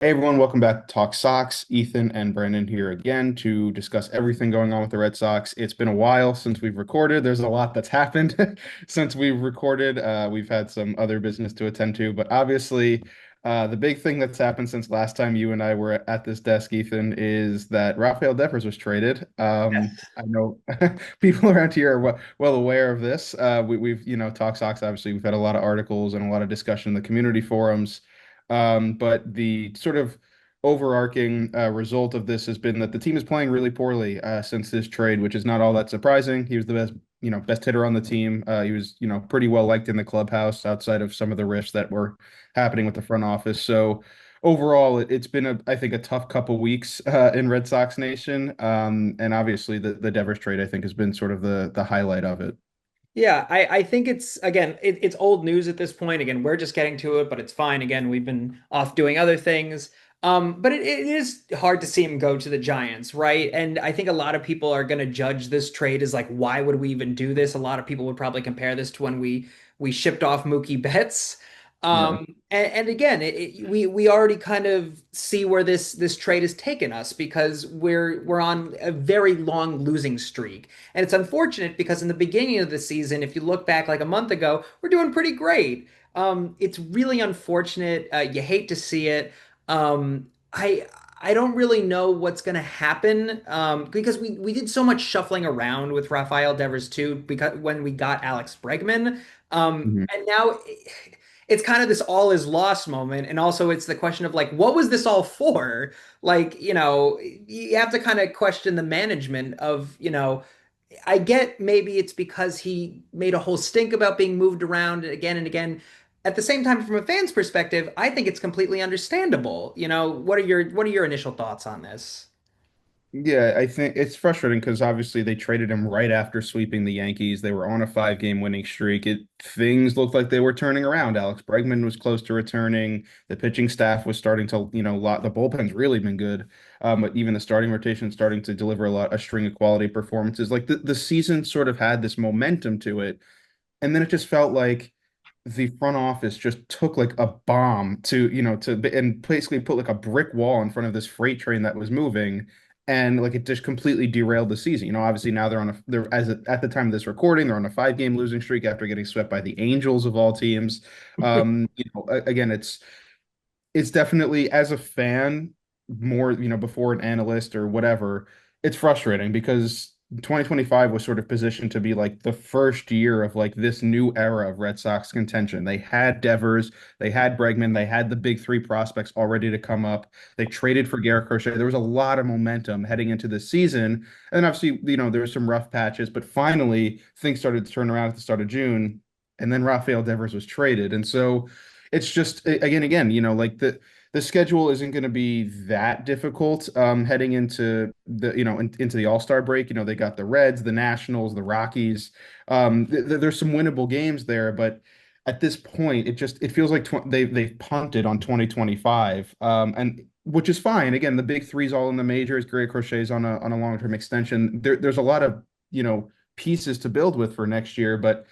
Hey everyone, welcome back to Talk Sox. Ethan and Brandon here again to discuss everything going on with the Red Sox. It's been a while since we've recorded. There's a lot that's happened since we've recorded. We've had some other business to attend to, but obviously, the big thing that's happened since last time you and I were at this desk, Ethan, is that Rafael Devers was traded. I know people around here are well aware of this. We've Talk Sox, obviously, we've had a lot of articles and a lot of discussion in the community forums. But the sort of overarching result of this has been that the team is playing really poorly since this trade, which is not all that surprising. He was the best hitter on the team. He was, pretty well liked in the clubhouse outside of some of the rifts that were happening with the front office. So overall, it's been I think, a tough couple weeks in Red Sox Nation. And obviously the Devers trade, I think, has been sort of the highlight of it. Yeah, I think it's again it's old news at this point. Again, we're just getting to it, but it's fine. Again, we've been off doing other things. But it is hard to see him go to the Giants, right? And I think a lot of people are going to judge this trade as like, why would we even do this? A lot of people would probably compare this to when we shipped off Mookie Betts. Yeah. And again, we already kind of see where this trade has taken us because we're on a very long losing streak. And it's unfortunate because in the beginning of the season, if you look back like a month ago, we're doing pretty great. It's really unfortunate. You hate to see it. I don't really know what's going to happen because we did so much shuffling around with Rafael Devers too because when we got Alex Bregman. Mhm. And now it's kind of this all is lost moment. And also it's the question of like, what was this all for? Like, you have to kind of question the management of, I get maybe it's because he made a whole stink about being moved around again and again. At the same time, from a fan's perspective, I think it's completely understandable. What are your initial thoughts on this? Yeah, I think it's frustrating because obviously they traded him right after sweeping the Yankees. They were on a five-game winning streak. Things looked like they were turning around. Alex Bregman was close to returning. The pitching staff was starting to, the bullpen's really been good. But even the starting rotation starting to deliver a string of quality performances. Like the season sort of had this momentum to it. And then it just felt like the front office just took like a bomb and basically put like a brick wall in front of this freight train that was moving, and like it just completely derailed the season. Obviously now they're at the time of this recording, they're on a five-game losing streak after getting swept by the Angels of all teams. Again, it's definitely, as a fan, more, before an analyst or whatever, it's frustrating because 2025 was sort of positioned to be like the first year of like this new era of Red Sox contention. They had Devers, they had Bregman, they had the big three prospects all ready to come up. They traded for Garrett Crochet. There was a lot of momentum heading into this season. And obviously, there were some rough patches, but finally things started to turn around at the start of June. And then Rafael Devers was traded. And so it's just again, like the schedule isn't going to be that difficult heading into into the All-Star break. They got the Reds, the Nationals, the Rockies. There's some winnable games there, but at this point, it feels like they've punted on 2025, and which is fine. Again, the big three's all in the majors. Greg Crochet's on a long-term extension. There's a lot of pieces to build with for next year, but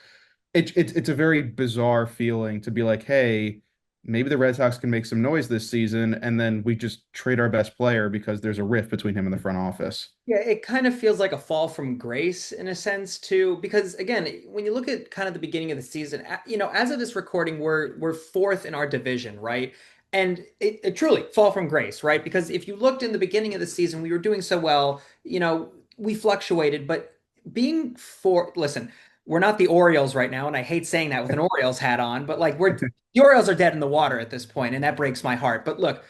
it's a very bizarre feeling to be like, hey, maybe the Red Sox can make some noise this season, and then we just trade our best player because there's a rift between him and the front office. Yeah, it kind of feels like a fall from grace in a sense too, because again, when you look at kind of the beginning of the season, as of this recording, we're fourth in our division, right? And it truly fall from grace, right? Because if you looked in the beginning of the season, we were doing so well, we fluctuated, but listen, we're not the Orioles right now, and I hate saying that with an Orioles hat on, but like the Orioles are dead in the water at this point, and that breaks my heart. But look,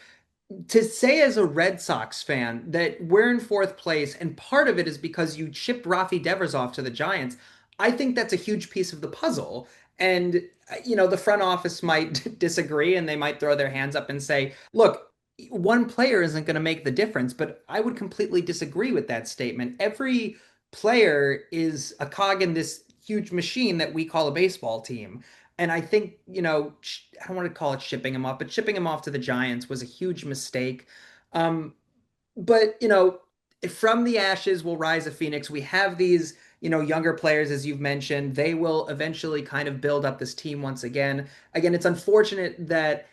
to say as a Red Sox fan that we're in fourth place, and part of it is because you shipped Rafi Devers off to the Giants, I think that's a huge piece of the puzzle. And, the front office might disagree and they might throw their hands up and say, look, one player isn't going to make the difference. But I would completely disagree with that statement. Every player is a cog in this huge machine that we call a baseball team. And I think, I don't want to call it shipping him off, but shipping him off to the Giants was a huge mistake. Um, but, from the ashes will rise a phoenix. We have these, younger players, as you've mentioned. They will eventually kind of build up this team once again. Again, it's unfortunate that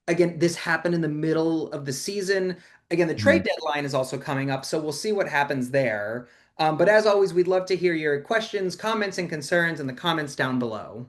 again, this happened in the middle of the season. Again, the trade Mhm. deadline is also coming up, so we'll see what happens there. But as always, we'd love to hear your questions, comments, and concerns in the comments down below.